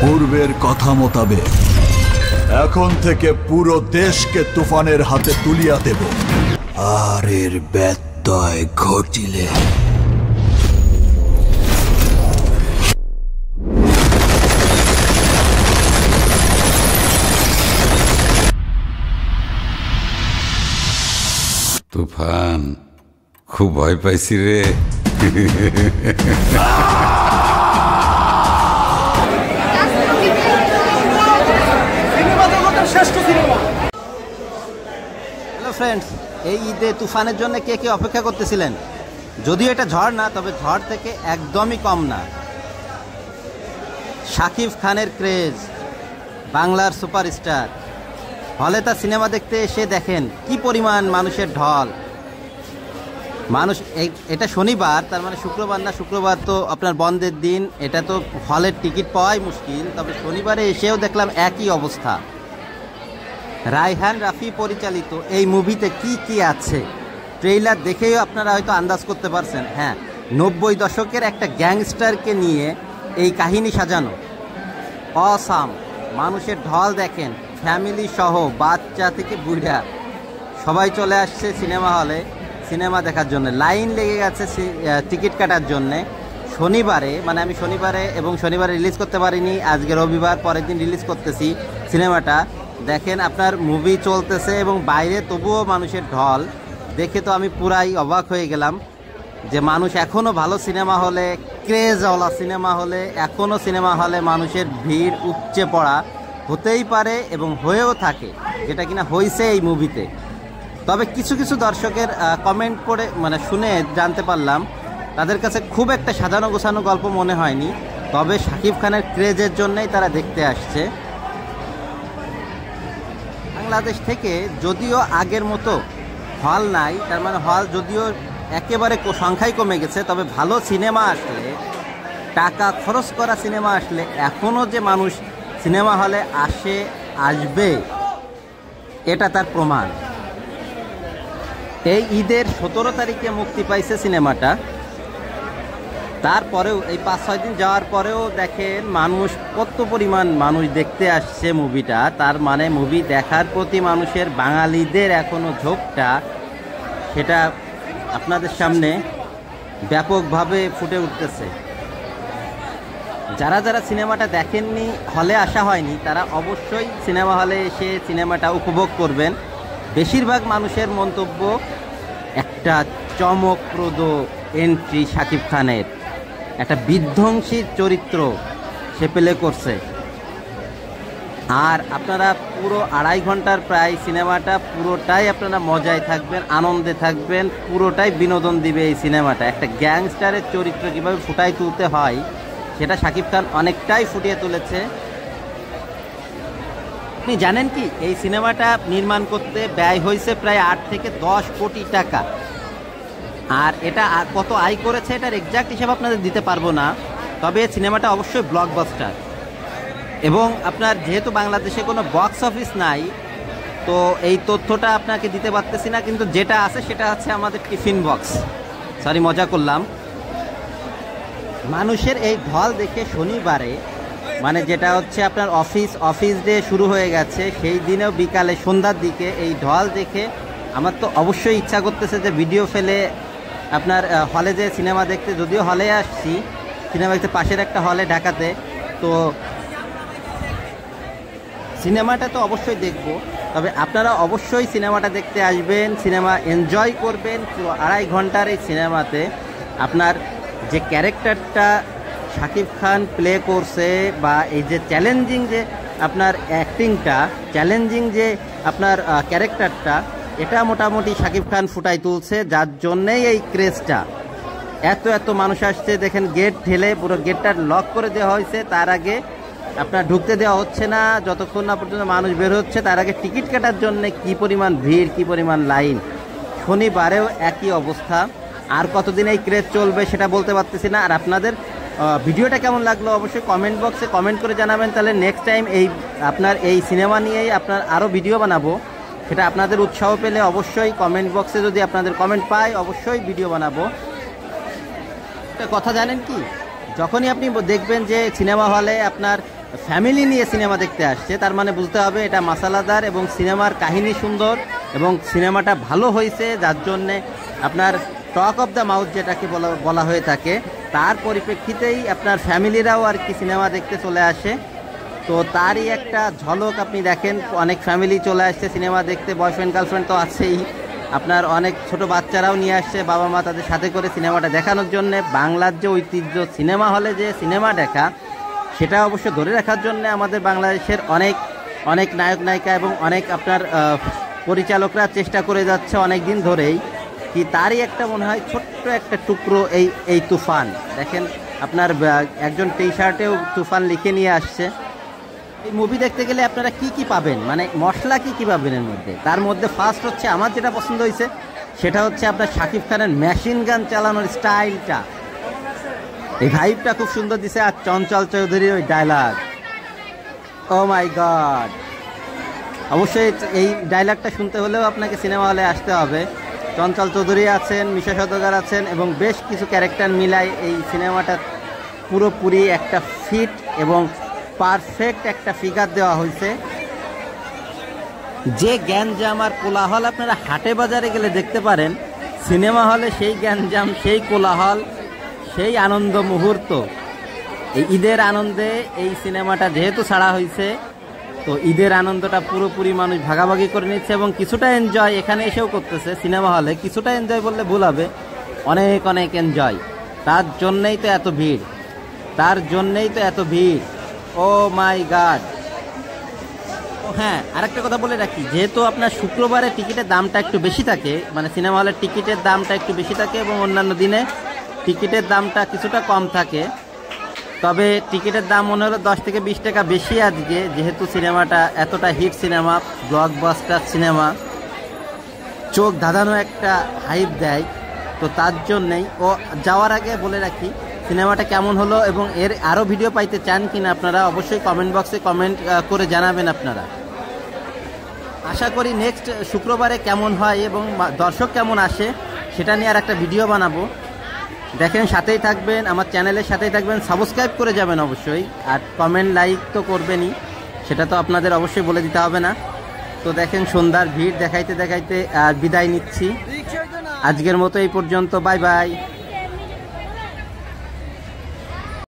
পূর্বের কথা মোতাবেক এখন থেকে পুরো দেশকে তুফানের হাতে তুলিয়া দেব। আর এর ব্যত্যয় ঘটিলে তুফান, খুব ভয় পাইছি রে। হ্যালো ফ্রেন্ডস, এই ঈদে তুফানের জন্য কে কে অপেক্ষা করতেছিলেন? যদিও এটা ঝড় না, তবে ঝড় থেকে একদমই কম না। শাকিব খানের ক্রেজ, বাংলার সুপারস্টার, হলে তার সিনেমা দেখতে এসে দেখেন কি পরিমাণ মানুষের ঢল। মানুষ এটা শনিবার, তার মানে শুক্রবার না, শুক্রবার তো আপনার বন্ধের দিন, এটা তো হলের টিকিট পাওয়াই মুশকিল। তবে শনিবারে এসেও দেখলাম একই অবস্থা। রায়হান রাফি পরিচালিত এই মুভিতে কি কি আছে ট্রেইলার দেখেও আপনারা হয়তো আন্দাজ করতে পারছেন। হ্যাঁ, 90 দশকের একটা গ্যাংস্টারকে নিয়ে এই কাহিনী সাজানো। অসাম, মানুষের ঢল দেখেন, ফ্যামিলি সহ বাচ্চা থেকে বুড়া সবাই চলে আসছে সিনেমা হলে সিনেমা দেখার জন্য। লাইন লেগে গেছে টিকিট কাটার জন্যে। শনিবারে, মানে আমি শনিবারে রিলিজ করতে পারিনি, আজকে রবিবার, পরের দিন রিলিজ করতেছি সিনেমাটা। দেখেন আপনার মুভি চলতেছে এবং বাইরে তবুও মানুষের ঢল দেখে তো আমি পুরাই অবাক হয়ে গেলাম যে মানুষ এখনও ভালো সিনেমা হলে, ক্রেজওয়ালা সিনেমা হলে, এখনও সিনেমা হলে মানুষের ভিড় উপচে পড়া হতেই পারে এবং হয়েও থাকে, যেটা কিনা হয়েছে এই মুভিতে। তবে কিছু কিছু দর্শকের কমেন্ট পড়ে মানে শুনে জানতে পারলাম তাদের কাছে খুব একটা সাজানো গোছানো গল্প মনে হয়নি। তবে শাকিব খানের ক্রেজের জন্যই তারা দেখতে আসছে। বাংলাদেশ থেকে যদিও আগের মতো হল নাই, তার মানে হল যদিও একেবারে সংখ্যাই কমে গেছে, তবে ভালো সিনেমা আসলে, টাকা খরচ করা সিনেমা আসলে এখনও যে মানুষ সিনেমা হলে আসবে এটা তার প্রমাণ। এই ঈদের 17 তারিখে মুক্তি পাইছে সিনেমাটা। তারপরেও এই 5-6 দিন যাওয়ার পরেও দেখেন মানুষ কত পরিমাণ মানুষ দেখতে আসছে মুভিটা। তার মানে মুভি দেখার প্রতি মানুষের, বাঙালিদের এখনও ঝোঁকটা, সেটা আপনাদের সামনে ব্যাপকভাবে ফুটে উঠতেছে। যারা যারা সিনেমাটা দেখেননি, হলে আসা হয়নি, তারা অবশ্যই সিনেমা হলে এসে সিনেমাটা উপভোগ করবেন। বেশিরভাগ মানুষের মন্তব্য একটা চমকপ্রদ এন্ট্রি শাকিব খানের, একটা বিধ্বংসী চরিত্র সে প্লে করছে। আর আপনারা পুরো 2.5 ঘন্টার প্রায় সিনেমাটা পুরোটাই আপনারা মজায় থাকবেন, আনন্দে থাকবেন, পুরোটাই বিনোদন দিবে এই সিনেমাটা। একটা গ্যাংস্টারের চরিত্র কীভাবে ফুটাই তুলতে হয় সেটা শাকিব খান অনেকটাই ফুটিয়ে তুলেছে। আপনি জানেন কি, এই সিনেমাটা নির্মাণ করতে ব্যয় হয়েছে প্রায় 8 থেকে 10 কোটি টাকা। আর এটা কত আয় করেছে এটার এক্সাক্ট হিসাব আপনাদের দিতে পারবো না, তবে সিনেমাটা অবশ্যই ব্লকবাস্টার। এবং আপনার যেহেতু বাংলাদেশে কোনো বক্স অফিস নাই, তো এই তথ্যটা আপনাকে দিতে পারতেছি না, কিন্তু যেটা আছে সেটা হচ্ছে আমাদের টিফিন বক্স। সরি, মজা করলাম। মানুষের এই ঢল দেখে শনিবারে, মানে যেটা হচ্ছে আপনার অফিস ডে শুরু হয়ে গেছে, সেই দিনেও বিকালে সন্ধ্যার দিকে এই ঢল দেখে আমার তো অবশ্যই ইচ্ছা করতেছে যে ভিডিও ফেলে আপনার হলে যে সিনেমা দেখতে, যদিও হলে আসছি সিনেমা দেখতে পাশের একটা হলে ঢাকাতে, তো সিনেমাটা তো অবশ্যই দেখব। তবে আপনারা অবশ্যই সিনেমাটা দেখতে আসবেন, সিনেমা এনজয় করবেন। পুরো 2.5 ঘন্টার এই সিনেমাতে আপনার যে ক্যারেক্টারটা শাকিব খান প্লে করছে, বা এই যে চ্যালেঞ্জিং যে আপনার অ্যাক্টিংটা, চ্যালেঞ্জিং যে আপনার ক্যারেক্টারটা, এটা মোটামুটি শাকিব খান ফুটাই তুলছে, যার জন্যেই এই ক্রেজটা। এত মানুষ আসছে দেখেন, গেট ঠেলে পুরো গেটটা লক করে দেওয়া হয়েছে, তার আগে আপনার ঢুকতে দেওয়া হচ্ছে না যতক্ষণ না পর্যন্ত মানুষ বের হচ্ছে। তার আগে টিকিট কাটার জন্য কি পরিমাণ ভিড়, কি পরিমাণ লাইন। শনিবারেও একই অবস্থা। আর কতদিন এই ক্রেজ চলবে সেটা বলতে পারতেছি না। আর আপনাদের ভিডিওটা কেমন লাগলো অবশ্যই কমেন্ট বক্সে কমেন্ট করে জানাবেন। তাহলে নেক্সট টাইম আপনার এই সিনেমা নিয়েই আপনার আরও ভিডিও বানাবো। সেটা আপনাদের উৎসাহ পেলে অবশ্যই কমেন্ট বক্সে যদি আপনাদের কমেন্ট পাই অবশ্যই ভিডিও বানাবো। একটা কথা জানেন কি, যখনই আপনি দেখবেন যে সিনেমা হলে আপনার ফ্যামিলি নিয়ে সিনেমা দেখতে আসছে, তার মানে বুঝতে হবে এটা মাসালাদার এবং সিনেমার কাহিনী সুন্দর এবং সিনেমাটা ভালো হয়েছে, যার জন্যে আপনার টক অফ দ্য মাউথ যেটাকে বলা হয়ে থাকে, তার পরিপ্রেক্ষিতেই আপনার ফ্যামিলিরাও আর কি সিনেমা দেখতে চলে আসে। তো তারই একটা ঝলক আপনি দেখেন, অনেক ফ্যামিলি চলে আসছে সিনেমা দেখতে, বয়ফ্রেন্ড গার্লফ্রেন্ড তো আছেই, আপনার অনেক ছোট বাচ্চারাও নিয়ে আসছে বাবা মা তাদের সাথে করে সিনেমাটা দেখানোর জন্যে। বাংলার যে ঐতিহ্য সিনেমা হলে যে সিনেমা দেখা, সেটা অবশ্য ধরে রাখার জন্য আমাদের বাংলাদেশের অনেক অনেক নায়ক নায়িকা এবং অনেক আপনার পরিচালকরা চেষ্টা করে যাচ্ছে অনেক দিন ধরেই। কি তারই একটা মনে হয় ছোট্ট একটা টুকরো এই তুফান। দেখেন আপনার একজন টি শার্টেও তুফান লিখে নিয়ে আসছে। এই মুভি দেখতে গেলে আপনারা কি কি পাবেন, মানে মশলা কি কি পাবেন এর মধ্যে? তার মধ্যে ফার্স্ট হচ্ছে আমার যেটা পছন্দ হয়েছে সেটা হচ্ছে আপনার শাকিব খানের মেশিন গান চালানোর স্টাইলটা, এই ভাইবটা খুব সুন্দর দিছে। আর চঞ্চল চৌধুরীর ওই ডায়লগ, ও মাই গড, অবশ্যই এই ডায়লগটা শুনতে হলেও আপনাকে সিনেমা হলে আসতে হবে। চঞ্চল চৌধুরী আছেন, মিশা সওদাগর আছেন এবং বেশ কিছু ক্যারেক্টার মিলাই এই সিনেমাটা পুরোপুরি একটা ফিট এবং পারফেক্ট একটা ফিগার দেওয়া হয়েছে। যে গ্যাঞ্জাম আর কোলাহল আপনারা হাটে বাজারে গেলে দেখতে পারেন, সিনেমা হলে সেই গ্যাঞ্জাম, সেই কোলাহল, সেই আনন্দ মুহূর্ত। এই ঈদের আনন্দে এই সিনেমাটা যেহেতু ছাড়া হয়েছে, তো ঈদের আনন্দটা পুরোপুরি মানুষ ভাগাভাগি করে নিচ্ছে এবং কিছুটা এনজয় এখানে এসেও করতেছে। সিনেমা হলে কিছুটা এনজয় বললে ভুল হবে, অনেক অনেক এনজয়। তার জন্যেই তো এত ভিড়, তার জন্যেই তো এত ভিড়। ও মাই গড। ও হ্যাঁ, আরেকটা কথা বলে রাখি, যেহেতু আপনার শুক্রবারে টিকিটের দামটা একটু বেশি থাকে, মানে সিনেমা হলের টিকিটের দামটা একটু বেশি থাকে এবং অন্যান্য দিনে টিকিটের দামটা কিছুটা কম থাকে, তবে টিকিটের দাম মনে হলো 10 থেকে 20 টাকা বেশি আজকে, যেহেতু সিনেমাটা এতটা হিট সিনেমা, ব্লকবাস্টার সিনেমা, চোখ ধাঁধানো একটা হাইপ দেয়। তো তার জন্যেই ও যাওয়ার আগে বলে রাখি সিনেমাটা কেমন হলো এবং এর আরও ভিডিও পাইতে চান কিনা আপনারা অবশ্যই কমেন্ট বক্সে কমেন্ট করে জানাবেন আপনারা। আশা করি নেক্সট শুক্রবারে কেমন হয় এবং দর্শক কেমন আসে সেটা নিয়ে আর একটা ভিডিও বানাবো। দেখেন, সাথেই থাকবেন, আমার চ্যানেলের সাথেই থাকবেন, সাবস্ক্রাইব করে যাবেন অবশ্যই, আর কমেন্ট লাইক তো করবেনই, সেটা তো আপনাদের অবশ্যই বলে দিতে হবে না। তো দেখেন সন্ধ্যার ভিড় দেখাইতে দেখাইতে আর বিদায় নিচ্ছি, আজকের মতো এই পর্যন্ত, বাই বাই।